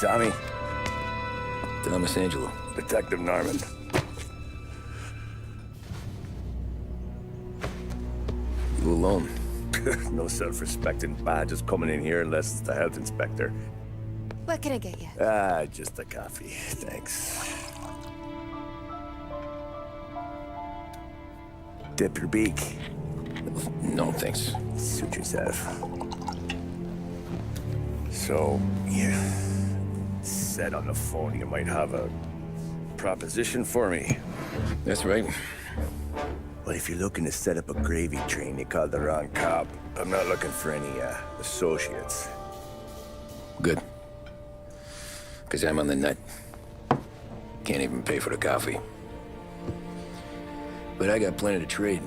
Tommy. Thomas Angelo. Detective Norman. You alone? No self-respecting badges coming in here unless it's the health inspector. What can I get you? Just a coffee. Thanks. Dip your beak. No, thanks. Suit yourself. So, you said on the phone you might have a proposition for me. That's right. Well, if you're looking to set up a gravy train, you called the wrong cop. I'm not looking for any, associates. Good. Because I'm on the nut. Can't even pay for the coffee. But I got plenty to trade.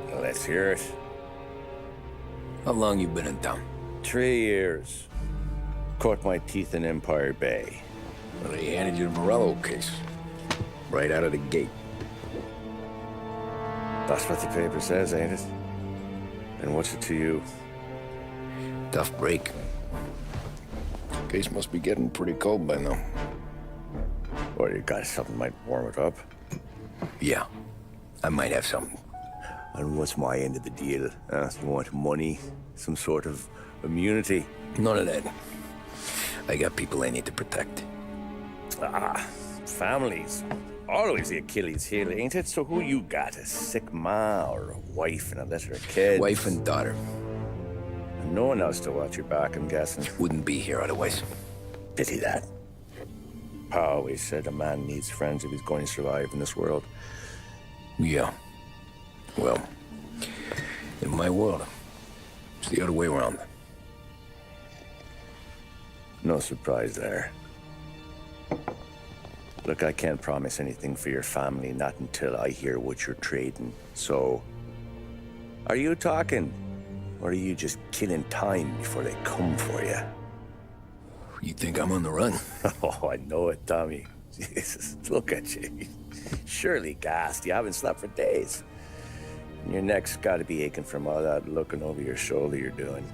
Well, let's hear it. How long you been in town? 3 years. Caught my teeth in Empire Bay. Well, they handed you the Morello case. Right out of the gate. That's what the paper says, ain't it? And what's it to you? Tough break. Case must be getting pretty cold by now. Or you got something might warm it up? Yeah, I might have something. And what's my end of the deal? You want money? Some sort of immunity? None of that. I got people I need to protect. Families. Always the Achilles heel, ain't it? So who you got? A sick ma or a wife and a litter of kids? Wife and daughter. And no one else to watch your back, I'm guessing. Wouldn't be here otherwise. Pity that. Pa always said a man needs friends if he's going to survive in this world. Yeah. Well, in my world, it's the other way around. No surprise there. Look, I can't promise anything for your family, not until I hear what you're trading. So, are you talking? Or are you just killing time before they come for you? You think I'm on the run? Oh, I know it, Tommy. Jesus, look at you. Surely gassed. You haven't slept for days. And your neck's got to be aching from all that looking over your shoulder you're doing.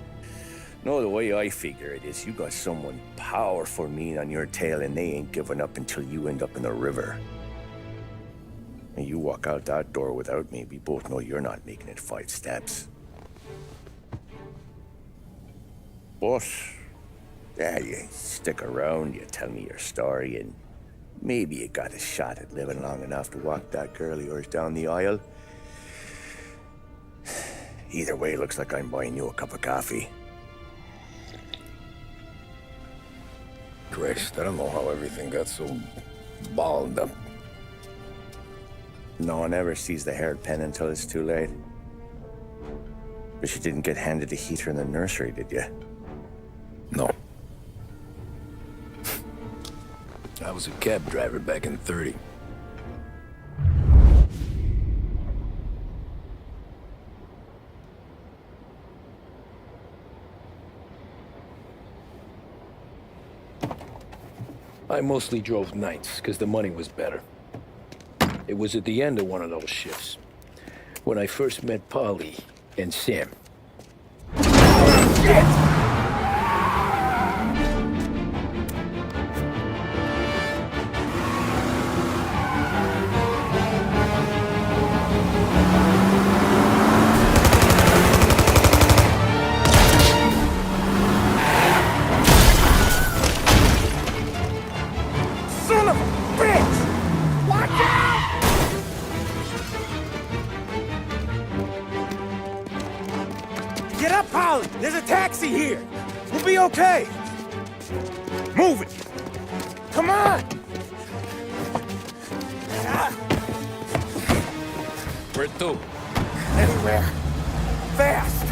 No, the way I figure it is you got someone powerful mean on your tail and they ain't giving up until you end up in the river. And you walk out that door without me, we both know you're not making it 5 steps. But, yeah, you stick around, you tell me your story, and maybe you got a shot at living long enough to walk that girl of yours down the aisle. Either way, looks like I'm buying you a cup of coffee. Christ, I don't know how everything got so balled up. No one ever sees the hairpin until it's too late. But you didn't get handed a heater in the nursery, did you? No. I was a cab driver back in '30. I mostly drove nights, because the money was better. It was at the end of one of those shifts, when I first met Polly and Sam. Shit! Get up, Polly! There's a taxi here! We'll be okay! Move it! Come on! Where to? Anywhere. Fast!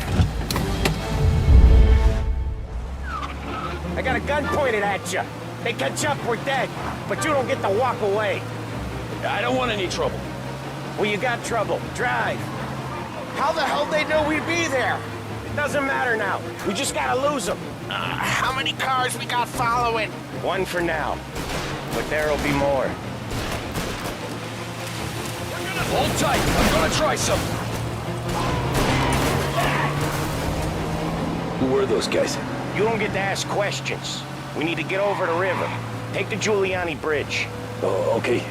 I got a gun pointed at you. They catch up, we're dead. But you don't get to walk away. I don't want any trouble. Well, you got trouble. Drive. How the hell they know we'd be there? It doesn't matter now. We just gotta lose them. How many cars we got following? One for now. But there'll be more. Hold tight. I'm gonna try something. Who were those guys? You don't get to ask questions. We need to get over the river. Take the Giuliani Bridge. Oh, okay.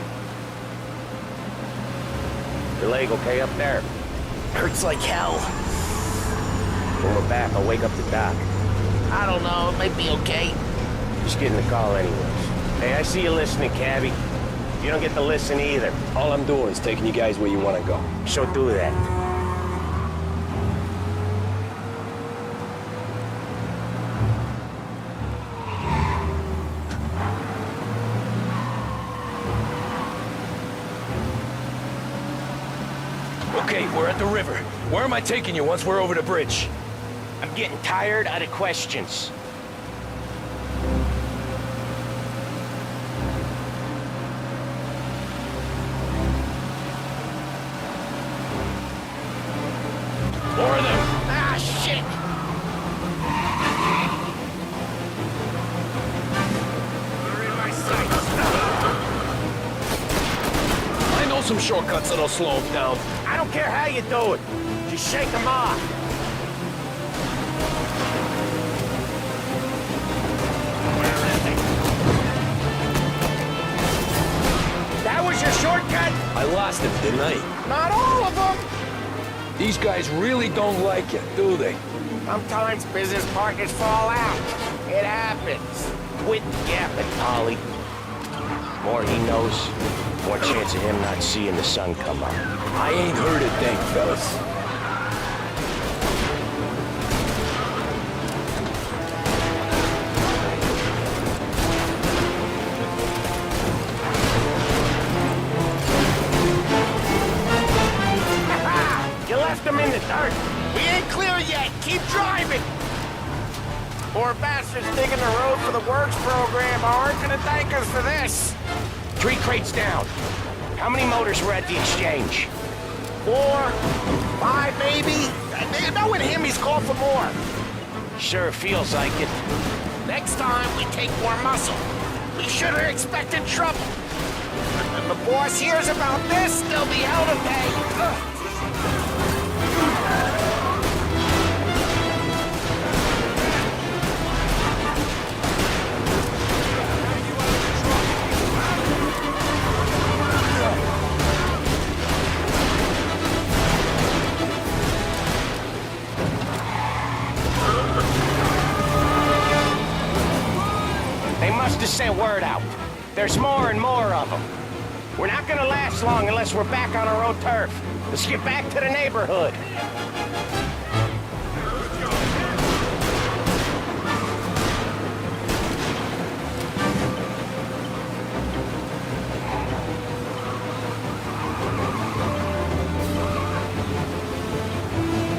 Your leg okay up there? Hurts like hell. When we're back, I'll wake up the doc. I don't know, it might be okay. Just getting the call anyways. Hey, I see you listening, cabbie. You don't get to listen either. All I'm doing is taking you guys where you want to go. So do that. Okay, we're at the river. Where am I taking you once we're over the bridge? I'm getting tired of the questions. More of them! Ah, shit! You're in my sights. I know some shortcuts that'll slow them down. I don't care how you do it. Just shake them off. That was your shortcut? I lost it, didn't I? Not all of them. These guys really don't like it, do they? Sometimes business partners fall out. It happens. Quit yapping, Ollie. More he knows, more chance of him not seeing the sun come up. I ain't heard a thing, fellas. You left him in the dirt. We ain't clear yet. Keep driving. Poor bastards digging the road for the works program aren't gonna thank us for this. 3 crates down. How many motors were at the exchange? 4, 5 maybe. Knowing him, he's called for more. Sure feels like it. Next time, we take more muscle. We should have expected trouble. When the boss hears about this, there'll be hell to pay. Ugh. They must have sent word out. There's more and more of them. We're not gonna last long unless we're back on our own turf. Let's get back to the neighborhood.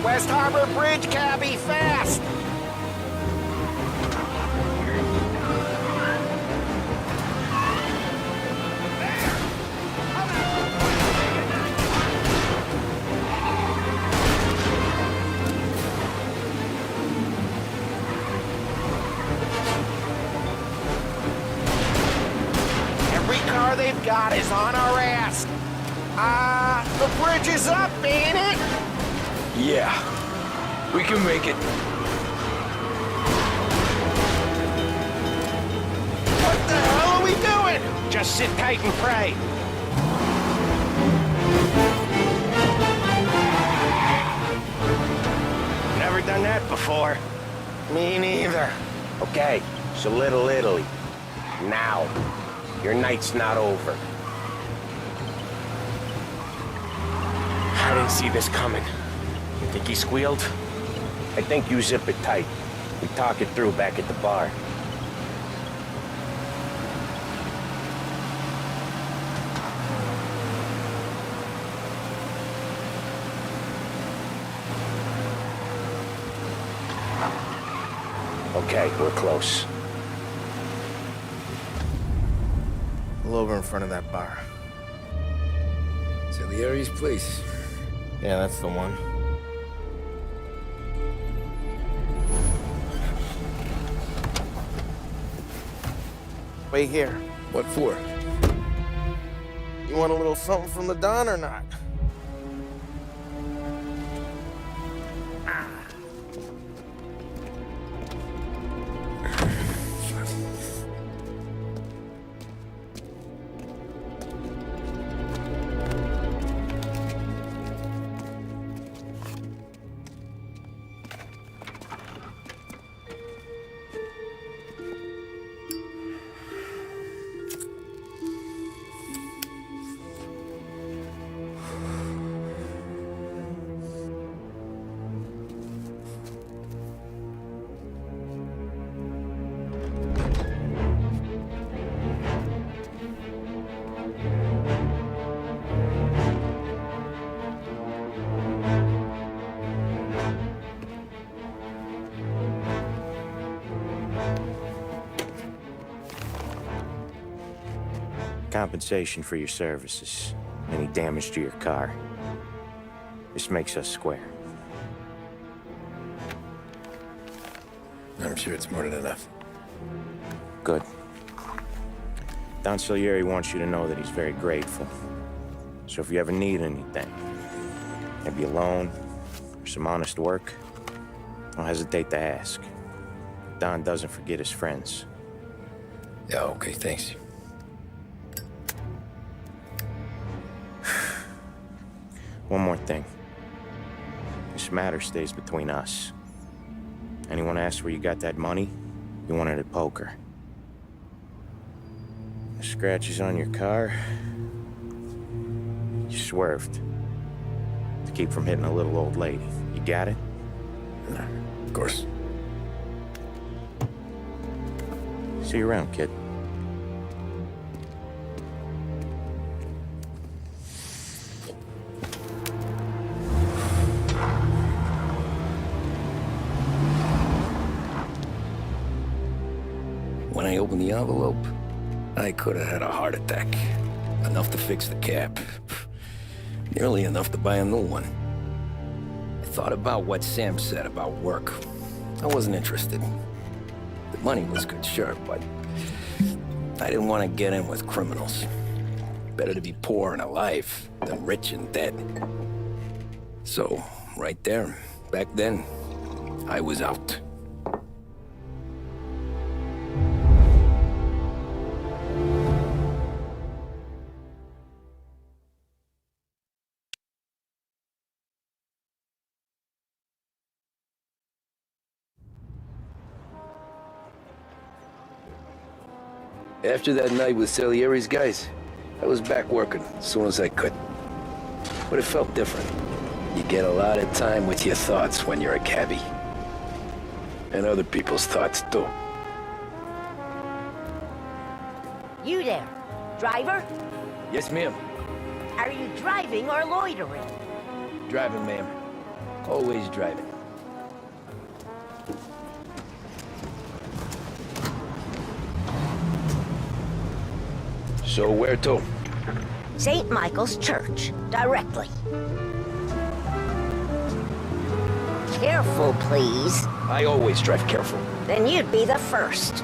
West Harbor Bridge, cabbie, fast! Every car they've got is on our ass. The bridge is up, ain't it? Yeah, we can make it. What the hell are we doing? Just sit tight and pray. Never done that before. Me neither. Okay, so Little Italy. Now. Your night's not over. I didn't see this coming. You think he squealed? I think you zip it tight. We talk it through back at the bar. Okay, we're close. Pull over in front of that bar. Salieri's place. Yeah, that's the one. Wait here. What for? You want a little something from the Don or not? compensation for your services, any damage to your car. This makes us square. I'm sure it's more than enough. Good. Don Salieri wants you to know that he's very grateful. So if you ever need anything, maybe a loan or some honest work, don't hesitate to ask. Don doesn't forget his friends. Yeah, okay, thanks. One more thing. This matter stays between us. Anyone asks where you got that money, you won it at poker. The scratches on your car, you swerved to keep from hitting a little old lady. You got it? Of course. See you around, kid. When I opened the envelope, I could have had a heart attack. Enough to fix the cap. Nearly enough to buy a new one. I thought about what Sam said about work. I wasn't interested. The money was good, sure, but I didn't want to get in with criminals. Better to be poor and alive than rich and dead. So, right there, back then, I was out. After that night with Salieri's guys, I was back working as soon as I could. But it felt different. You get a lot of time with your thoughts when you're a cabbie. And other people's thoughts, too. You there, driver? Yes, ma'am. Are you driving or loitering? Driving, ma'am. Always driving. So where to? St. Michael's Church, directly. Careful, please. I always drive careful. Then you'd be the first.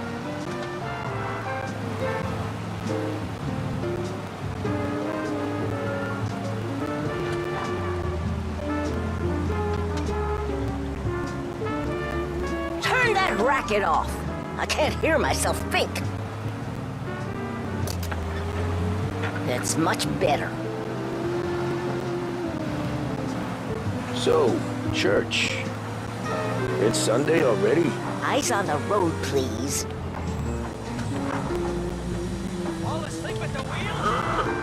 Turn that racket off. I can't hear myself think. That's much better. So, church. It's Sunday already? Eyes on the road, please. All asleep at the wheel?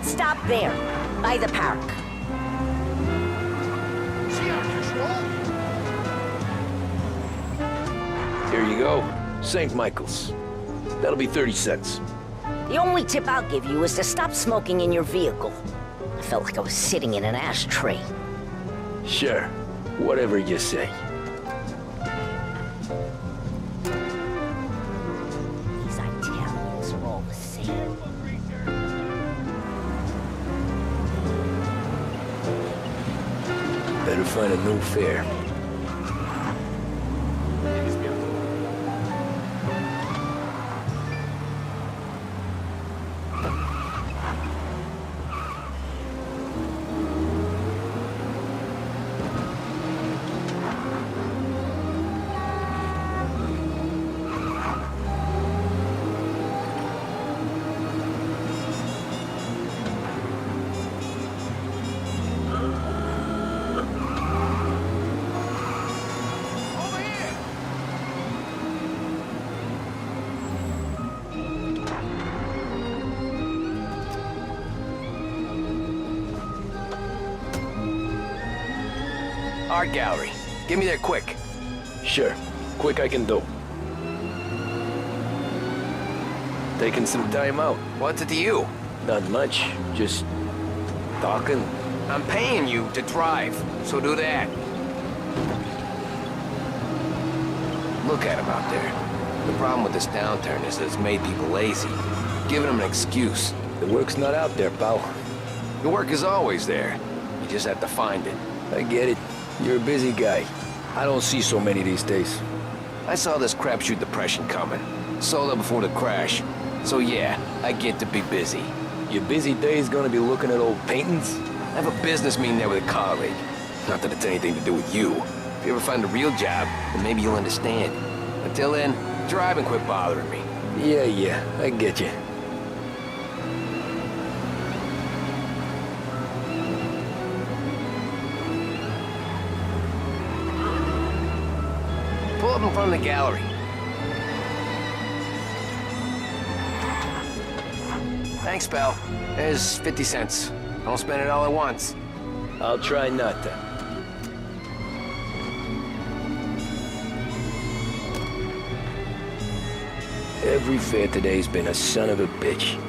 Stop there, by the park. She on control? Here you go. St. Michael's. That'll be 30 cents. The only tip I'll give you is to stop smoking in your vehicle. I felt like I was sitting in an ashtray. Sure. Whatever you say. These Italians are all the same. Better find a new fare. Art gallery. Get me there quick. Sure. Quick I can do. Taking some time out. What's it to you? Not much. Just talking. I'm paying you to drive, so do that. Look at him out there. The problem with this downturn is that it's made people lazy. Giving them an excuse. The work's not out there, pal. The work is always there. You just have to find it. I get it. You're a busy guy. I don't see so many these days. I saw this crapshoot depression coming. Sold out before the crash. So yeah, I get to be busy. Your busy day's gonna be looking at old paintings? I have a business meeting there with a colleague. Not that it's anything to do with you. If you ever find a real job, then maybe you'll understand. Until then, drive and quit bothering me. Yeah, I get you. Pull up in front of the gallery. Thanks, pal. There's 50 cents. Don't spend it all at once. I'll try not to. Every fare today's been a son of a bitch.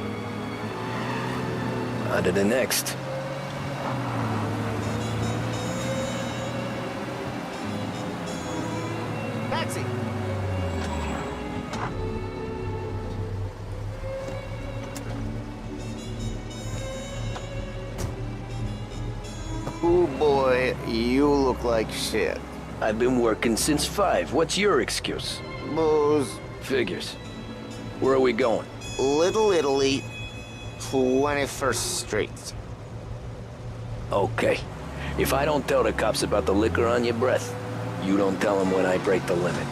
On to the next. Taxi! Oh boy, you look like shit. I've been working since 5. What's your excuse? Booze. Figures. Where are we going? Little Italy, 21st Street. Okay. If I don't tell the cops about the liquor on your breath, you don't tell them when I break the limit.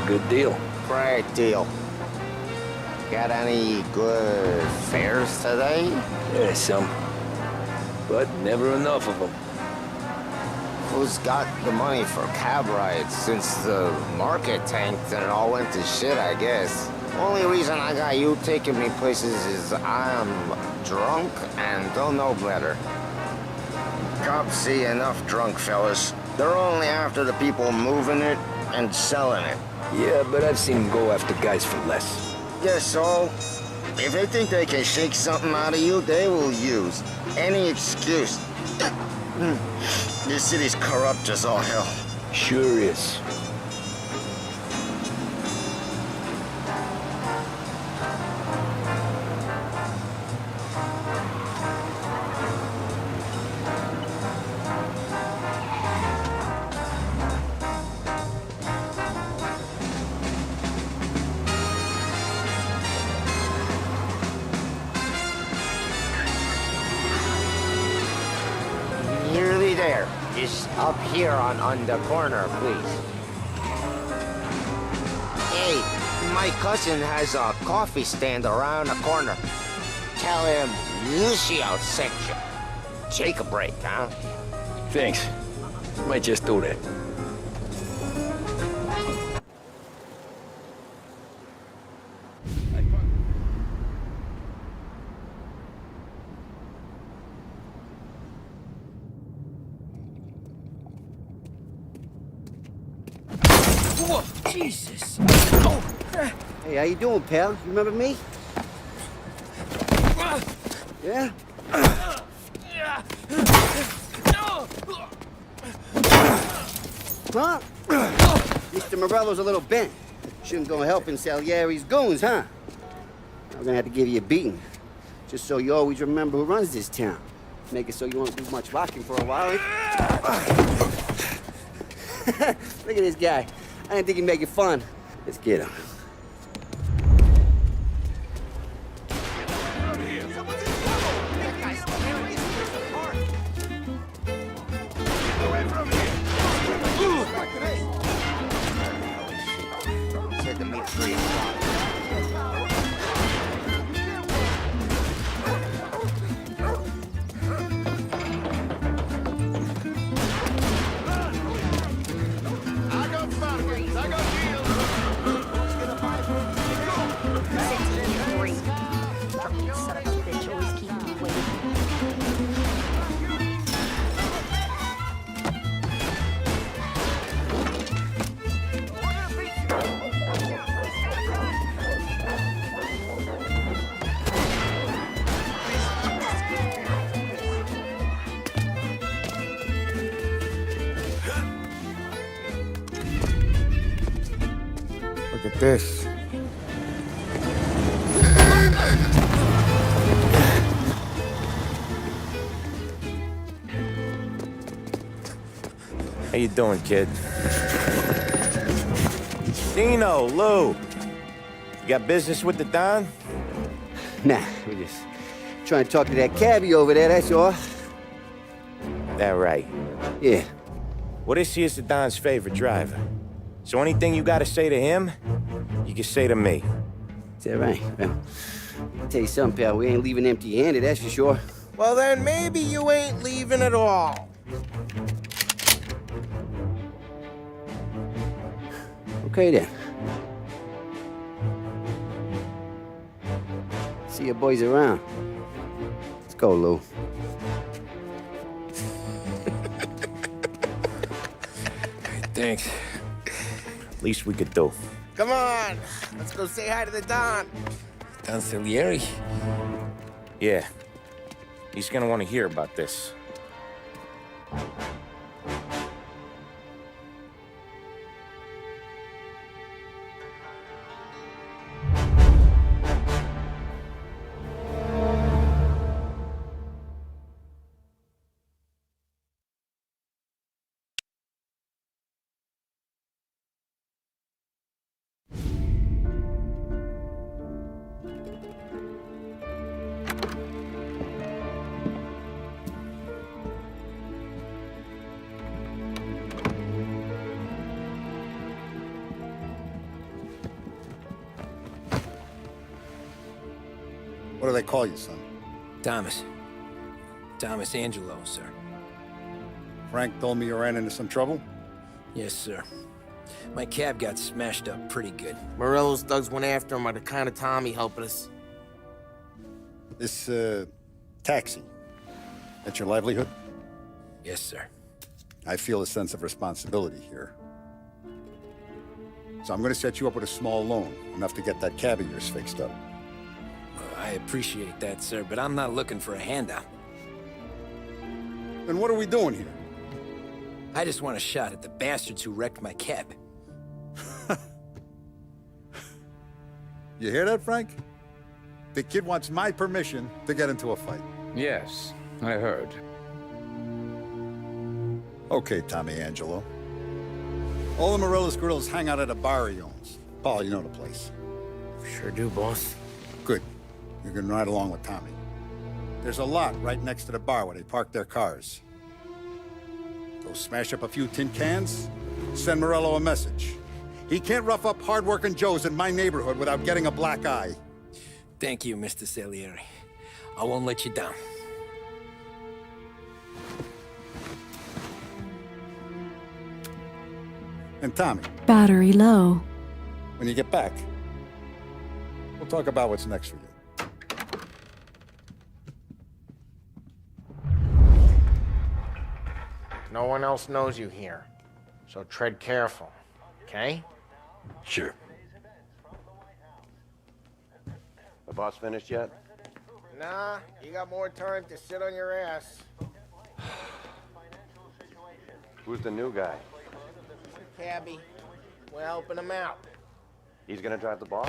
Good deal. Great deal. Got any good fares today? There's some. But never enough of them. Who's got the money for cab rides since the market tanked and it all went to shit, I guess? Only reason I got you taking me places is I'm drunk and don't know better. Cops see enough drunk fellas. They're only after the people moving it and selling it. Yeah, but I've seen them go after guys for less. Yes, so if they think they can shake something out of you, they will use any excuse. This city's corrupt as all hell. Sure is. Nearly there. Just up here on the corner, please. Hey, my cousin has a coffee stand around the corner. Tell him Lucio sent you. Take a break, huh? Thanks. Might just do that. Whoa, Jesus! Hey, how you doing, pal? You remember me? Yeah? Huh? Mr. Morello's a little bent. Shouldn't go helping Salieri's goons, huh? I'm gonna have to give you a beating. Just so you always remember who runs this town. Make it so you won't do much rocking for a while. Look at this guy. I didn't think he'd make it fun. Let's get him. Said to meet 3 o'clock. this. How you doing, kid? Dino, Lou. You got business with the Don? Nah, we're just trying to talk to that cabbie over there, that's all. That right. Yeah. Well, this here's the Don's favorite driver. So anything you gotta say to him, you can say to me. Is that right? Well, I'll tell you something, pal. We ain't leaving empty-handed, that's for sure. Well, then maybe you ain't leaving at all. Okay, then. See your boys around. Let's go, Lou. Thanks. Least we could do. Come on, let's go say hi to the Don. Don Salieri? Yeah. He's gonna want to hear about this. What do they call you, son? Thomas. Thomas Angelo, sir. Frank told me you ran into some trouble? Yes, sir. My cab got smashed up pretty good. Morello's thugs went after him on account of Tommy helping us. This, taxi, that's your livelihood? Yes, sir. I feel a sense of responsibility here. So I'm gonna set you up with a small loan, enough to get that cab of yours fixed up. I appreciate that, sir, but I'm not looking for a handout. Then what are we doing here? I just want a shot at the bastards who wrecked my cab. You hear that, Frank? The kid wants my permission to get into a fight. Yes, I heard. Okay, Tommy Angelo. All the Morello's girls hang out at a bar he owns. Paul, you know the place. Sure do, boss. Good. You can ride along with Tommy. There's a lot right next to the bar where they park their cars. Go smash up a few tin cans, send Morello a message. He can't rough up hard-working Joes in my neighborhood without getting a black eye. Thank you, Mr. Salieri. I won't let you down. And Tommy, Battery low. when you get back, we'll talk about what's next for you. No one else knows you here, so tread careful, okay? Sure. The boss finished yet? Nah, you got more time to sit on your ass. Who's the new guy? Cabby, we're helping him out. He's gonna drive the boss?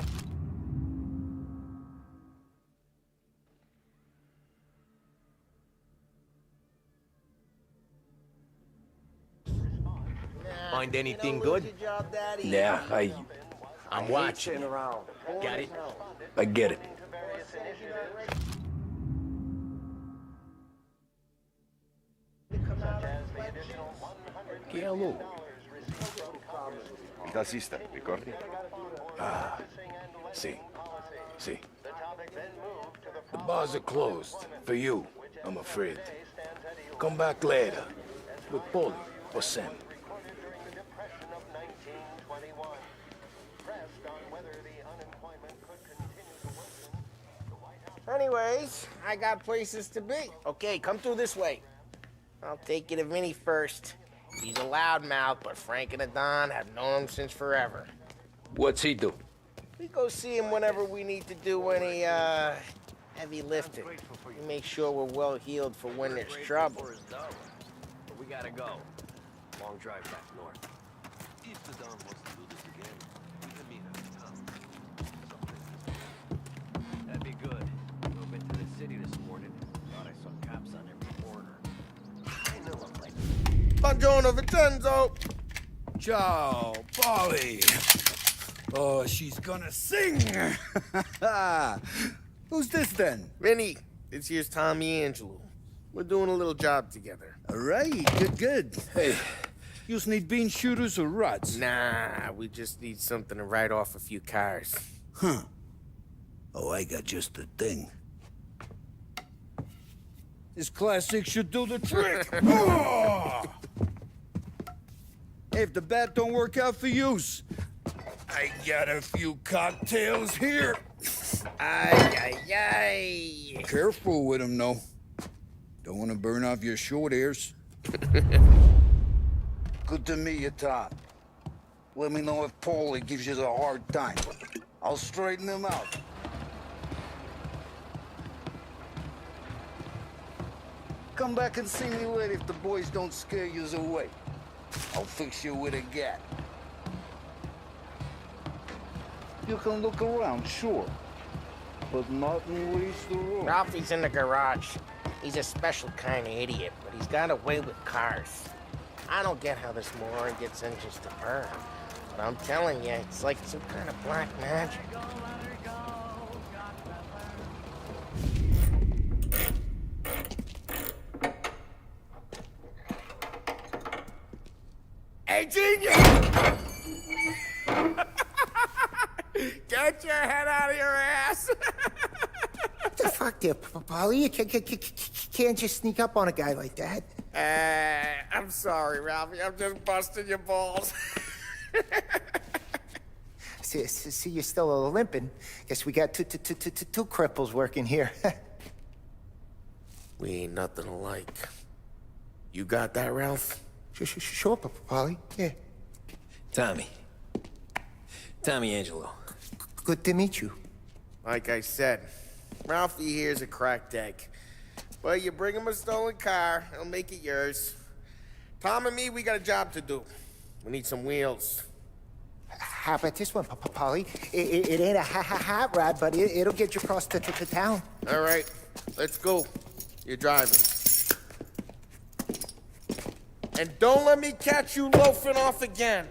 Find anything good? Yeah, I'm watching. Around. Got it? I get it. Chi è lui? Il tassista, ricordi? Ah, see. See. The bars are closed. For you, I'm afraid. Come back later. With Paulie or Sam. Anyways, I got places to be. Okay, come through this way. I'll take you to Vinny first. He's a loudmouth, but Frank and the Don have known him since forever. What's he do? We go see him whenever we need to do any, heavy lifting. We make sure we're well healed for when there's trouble. But we gotta go. Long drive back north. If the Don wants to do this again, we can meet him. Buongiorno, Vincenzo. Ciao, Polly. Oh, she's gonna sing. Who's this then? Vinny, this here's Tommy Angelo. We're doing a little job together. All right, good. Hey, you need bean shooters or rods? Nah, we just need something to write off a few cars. Huh. Oh, I got just the thing. This classic should do the trick. Oh! Hey, if the bat don't work out for yous, I got a few cocktails here. Ay, ay, ay. Careful with them, though. Don't want to burn off your short hairs. Good to meet you, Tom. Let me know if Paulie gives you a hard time. I'll straighten him out. Come back and see me later if the boys don't scare yous away. I'll fix you with a gat. You can look around, sure. But not in waste the room. Ralphie's in the garage. He's a special kind of idiot, but he's got a way with cars. I don't get how this moron gets engines to burn. But I'm telling you, it's like some kind of black magic. Hey, genius! Get your head out of your ass! What the fuck there, Polly? You can't just sneak up on a guy like that. I'm sorry, Ralphie. I'm just busting your balls. See, you're still limping. Guess we got two cripples working here. We ain't nothing alike. You got that, Ralph? Sure, Polly. Yeah. Tommy Angelo. Good to meet you. Like I said, Ralphie here's a cracked egg. Well, you bring him a stolen car, he'll make it yours. Tom and me, we got a job to do. We need some wheels. How about this one, Polly? It ain't a hot rod, but it'll get you across to town. All right, let's go. You're driving. And don't let me catch you loafing off again.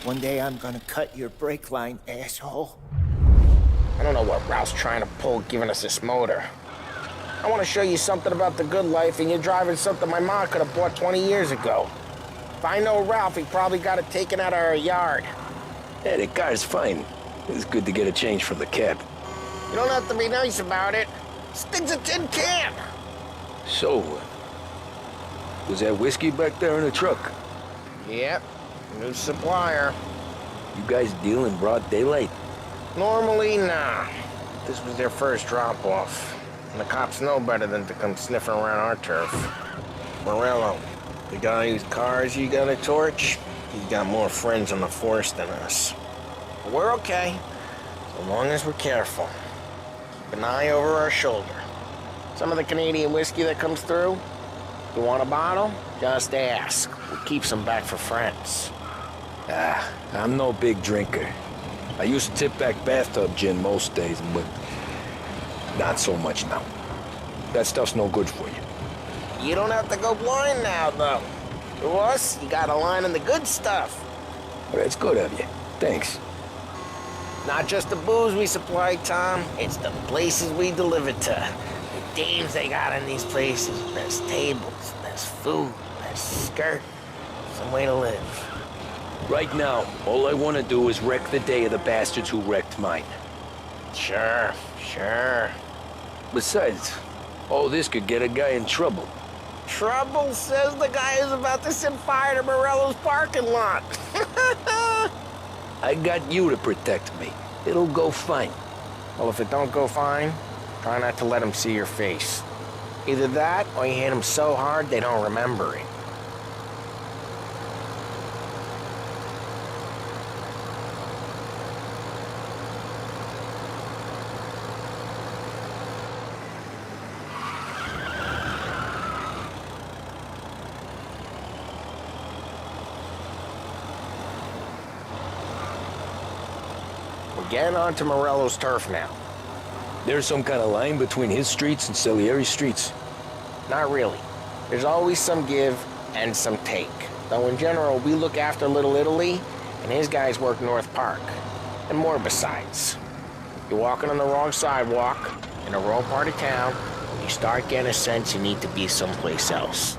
One day I'm gonna cut your brake line, asshole. I don't know what Ralph's trying to pull giving us this motor. I want to show you something about the good life, and you're driving something my mom could have bought 20 years ago. If I know Ralph, he probably got it taken out of our yard. Yeah, the car's fine. It's good to get a change from the cab. You don't have to be nice about it. This thing's a tin can. So, was that whiskey back there in the truck? Yep, new supplier. You guys deal in broad daylight? Normally, nah. This was their first drop-off. And the cops know better than to come sniffing around our turf. Morello, the guy whose cars you got a torch, he's got more friends on the force than us. But we're okay, so long as we're careful. Keep an eye over our shoulder. Some of the Canadian whiskey that comes through, you want a bottle? Just ask. We'll keep some back for friends. I'm no big drinker. I used to tip back bathtub gin most days, but not so much now. That stuff's no good for you. You don't have to go blind now, though. To us, you got a line in the good stuff. Well, that's good of you. Thanks. Not just the booze we supply, Tom. It's the places we deliver to. The dames they got in these places. There's tables, there's food, there's skirt. Some way to live. Right now, all I want to do is wreck the day of the bastards who wrecked mine. Sure. Besides, all this could get a guy in trouble. Trouble says the guy is about to set fire to Morello's parking lot. I got you to protect me. It'll go fine. Well, if it don't go fine, try not to let him see your face. Either that, or you hit him so hard they don't remember it. We're getting onto Morello's turf now. There's some kind of line between his streets and Salieri's streets? Not really. There's always some give and some take. Though in general, we look after Little Italy, and his guys work North Park. And more besides. You're walking on the wrong sidewalk, in the wrong part of town, when you start getting a sense you need to be someplace else.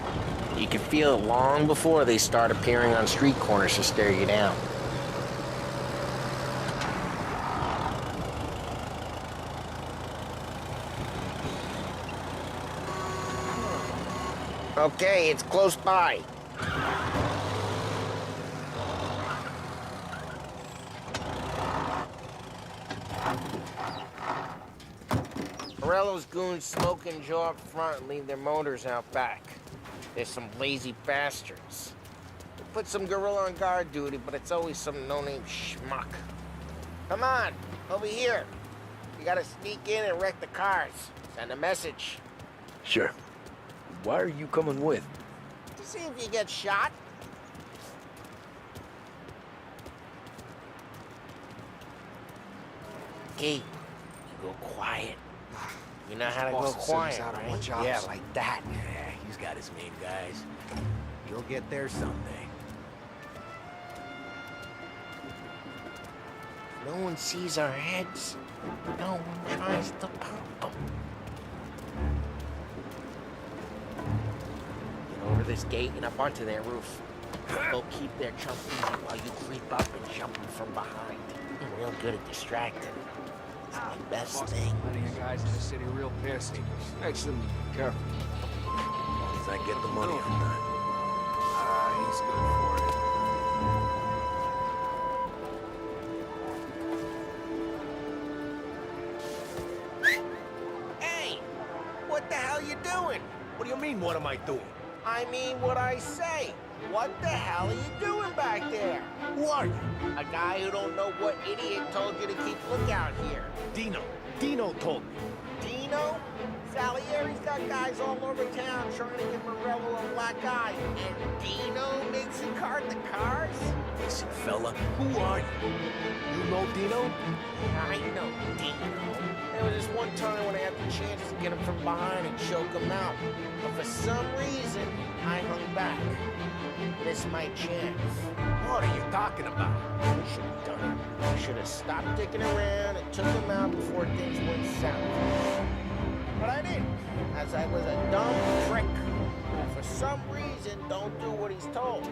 You can feel it long before they start appearing on street corners to stare you down. Okay, it's close by. Morello's goons smoke and Joe up front and leave their motors out back. They're some lazy bastards. They put some gorilla on guard duty, but it's always some no-name schmuck. Come on, over here. You gotta sneak in and wreck the cars. Send a message. Sure. Why are you coming with? To see if you get shot. Okay, you go quiet. You know how to go quiet, right? Yeah, like that. Yeah, he's got his main guys. You'll get there someday. No one sees our heads. No one tries to pop them. Get over this gate and up onto their roof. They'll keep their chump easy while you creep up and jump them from behind. You're real good at distracting. It's the best thing. Letting you guys in the city real pissy. Makes them careful. As long as I get the money on time. He's good for it. Hey! What the hell you doing? What do you mean, what am I doing? I mean what I say. What the hell are you doing back there? Who are you? A guy who don't know what idiot told you to keep lookout here. Dino. Dino told me. Dino? Salieri's got guys all over town trying to give Morello a black eye. And Dino makes you cart the cars? Listen, fella, who are you? You know Dino? I know Dino. There was this one time when I had the chance to get him from behind and choke him out. But for some reason, I hung back. Missed my chance. What are you talking about? I should have done it. I should have stopped dicking around and took him out before things went south. But I didn't, as I was a dumb prick. And for some reason, don't do what he's told.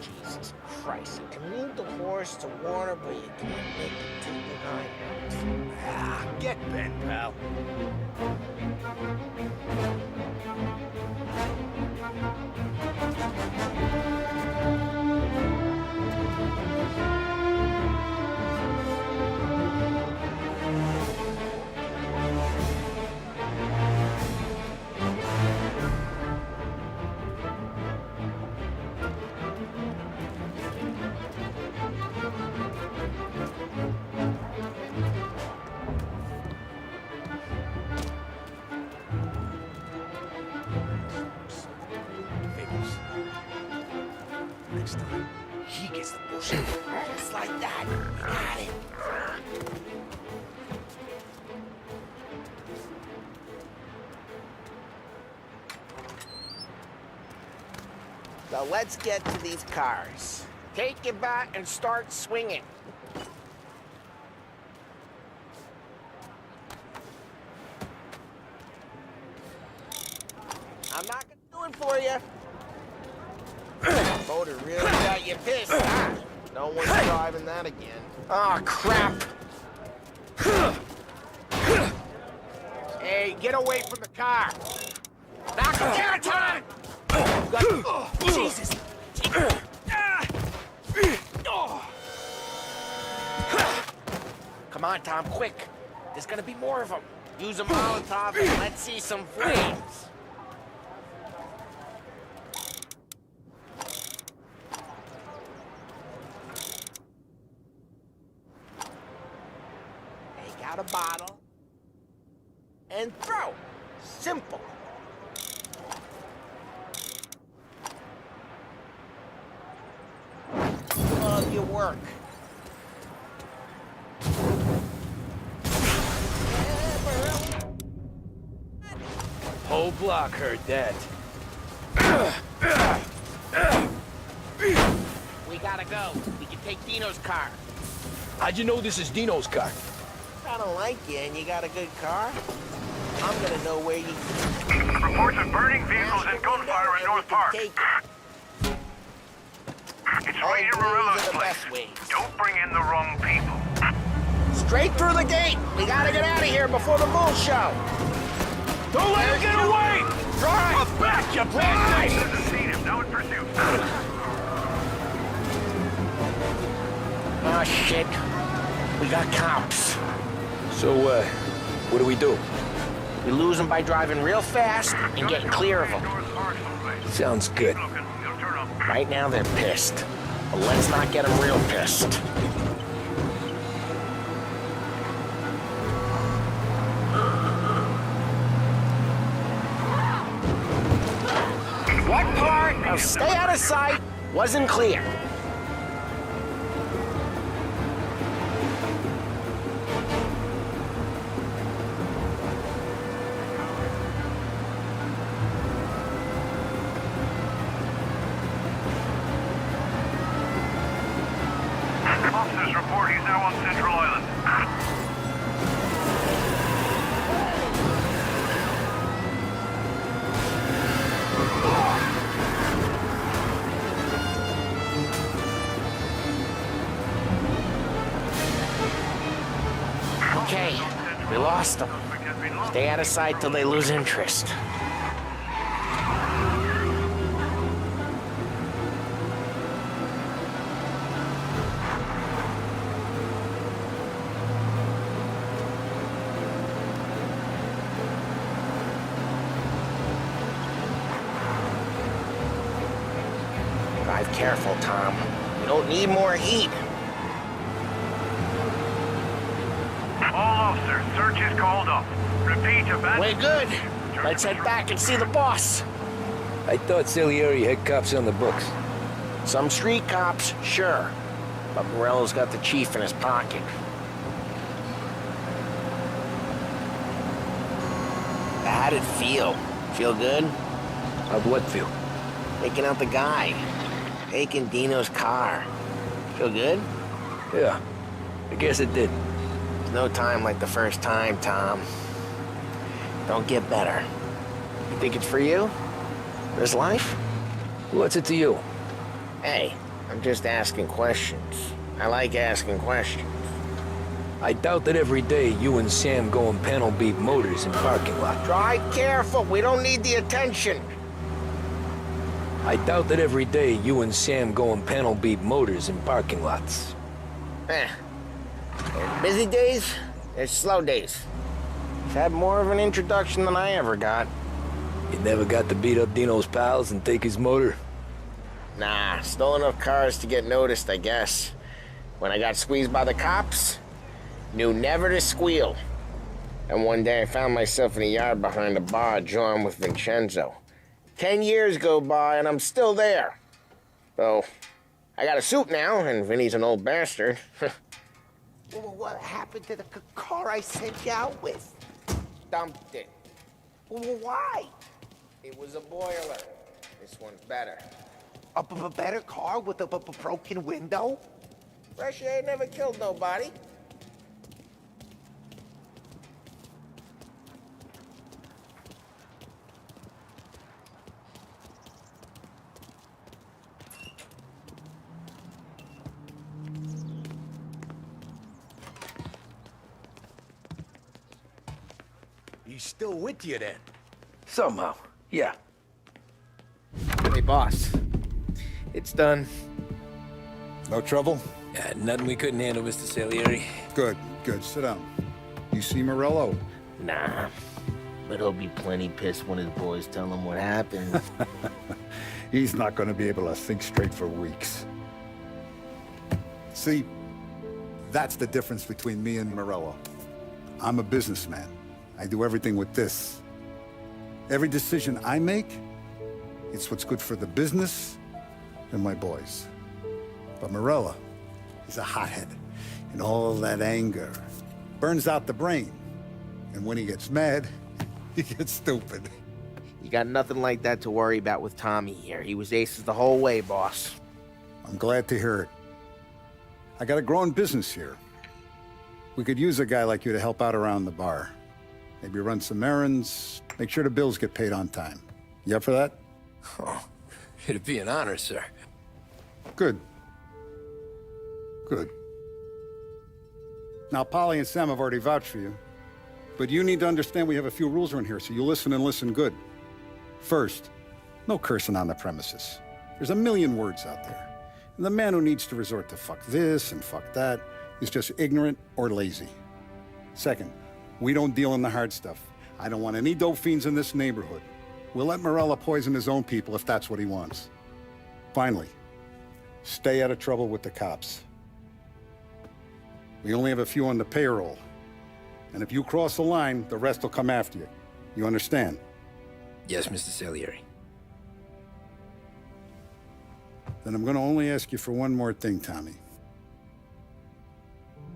Jesus Christ, you can lead the horse to water, but you can't make it to the highway. Ah, get bent, pal. Next time, he gets the bullshit. Just like that. You got it. So let's get to these cars. Take your bat and start swinging. I'm not gonna do it for you. Motor really got you pissed, huh? No one's driving that again. Oh, crap. Hey, get away from the car. Knock him down, Tom! Jesus. Come on, Tom, quick. There's gonna be more of them. Use a Molotov and let's see some flames. Take out a bottle and throw. Simple. Love your work. block heard that. We gotta go. We can take Dino's car. How'd you know this is Dino's car? I don't like you and you got a good car. I'm gonna know where you... Reports of burning vehicles and gunfire in North Park. It's right near Morello's place. Don't bring in the wrong people. Straight through the gate. We gotta get out of here before the bull show. Don't let him get away! Drive! Back, you Drive! Hasn't seen him. Now in pursuit. Oh, shit. We got cops. So, what do we do? We lose them by driving real fast and getting clear of them. Sounds good. Right now they're pissed. But let's not get them real pissed. What part of stay out of sight wasn't clear? Officers report he's now on Central Island. Okay, we lost them. Stay out of sight till they lose interest. Drive careful, Tom. We don't need more heat. All officers, search is called up. Repeat, abandoned... We're good. Let's head back and see the boss. I thought Salieri had cops on the books. Some street cops, sure. But Morello's got the chief in his pocket. How'd it feel? Feel good? How'd what feel? Taking out the guy. Taking Dino's car. Feel good? Yeah, I guess it did. There's no time like the first time, Tom. Don't get better. You think it's for you? This life? What's it to you? Hey, I'm just asking questions. I like asking questions. I doubt that every day you and Sam go and panel beat motors in parking lot. Drive careful. We don't need the attention. I doubt that every day you and Sam go and panel beat motors in parking lots. There's busy days, there's slow days. He's had more of an introduction than I ever got. You never got to beat up Dino's pals and take his motor? Nah, stole enough cars to get noticed, I guess. When I got squeezed by the cops, knew never to squeal. And one day I found myself in a yard behind a bar drawing with Vincenzo. 10 years go by and I'm still there. So, I got a suit now, and Vinny's an old bastard. Well, what happened to the car I sent you out with? Dumped it. Well, why? It was a boiler. This one's better. A better car with a broken window? Fresh air never killed nobody. He's still with you then? Somehow, yeah. Hey, boss. It's done. No trouble? Yeah, nothing we couldn't handle, Mr. Salieri. Good, good. Sit down. You see Morello? Nah. But he'll be plenty pissed when his boys tell him what happened. He's not going to be able to think straight for weeks. See, that's the difference between me and Morello. I'm a businessman. I do everything with this. Every decision I make, it's what's good for the business and my boys. But Morello, he's a hothead. And all that anger burns out the brain. And when he gets mad, he gets stupid. You got nothing like that to worry about with Tommy here. He was aces the whole way, boss. I'm glad to hear it. I got a growing business here. We could use a guy like you to help out around the bar. Maybe run some errands, make sure the bills get paid on time. You up for that? Oh, it'd be an honor, sir. Good. Good. Now, Polly and Sam have already vouched for you. But you need to understand we have a few rules around here, so you listen and listen good. First, no cursing on the premises. There's a million words out there. And the man who needs to resort to fuck this and fuck that is just ignorant or lazy. Second, we don't deal in the hard stuff. I don't want any dope fiends in this neighborhood. We'll let Morella poison his own people if that's what he wants. Finally, stay out of trouble with the cops. We only have a few on the payroll. And if you cross the line, the rest will come after you. You understand? Yes, Mr. Salieri. Then I'm gonna only ask you for one more thing, Tommy.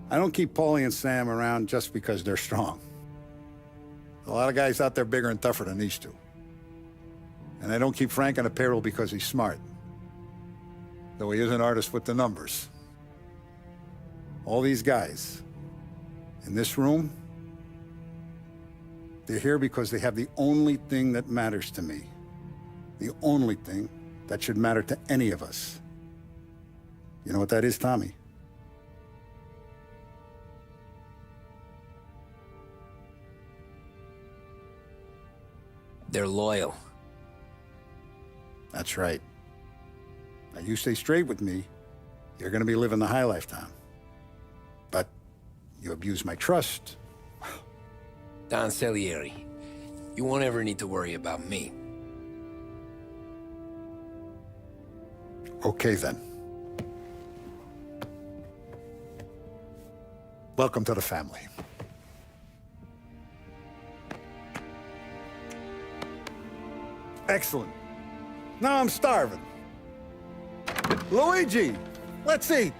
I don't keep Paulie and Sam around just because they're strong. A lot of guys out there bigger and tougher than these two. And I don't keep Frank on the payroll because he's smart. Though he is an artist with the numbers. All these guys in this room, they're here because they have the only thing that matters to me. The only thing that should matter to any of us. You know what that is, Tommy? They're loyal. That's right. Now you stay straight with me, you're gonna be living the high life, Tom. But you abuse my trust. Don Salieri, you won't ever need to worry about me. Okay, then. Welcome to the family. Excellent. Now I'm starving. Luigi, let's eat.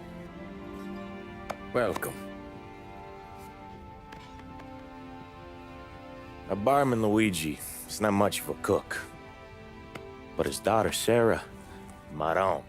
Welcome. Our barman Luigi is not much of a cook. But his daughter Sarah, Maron.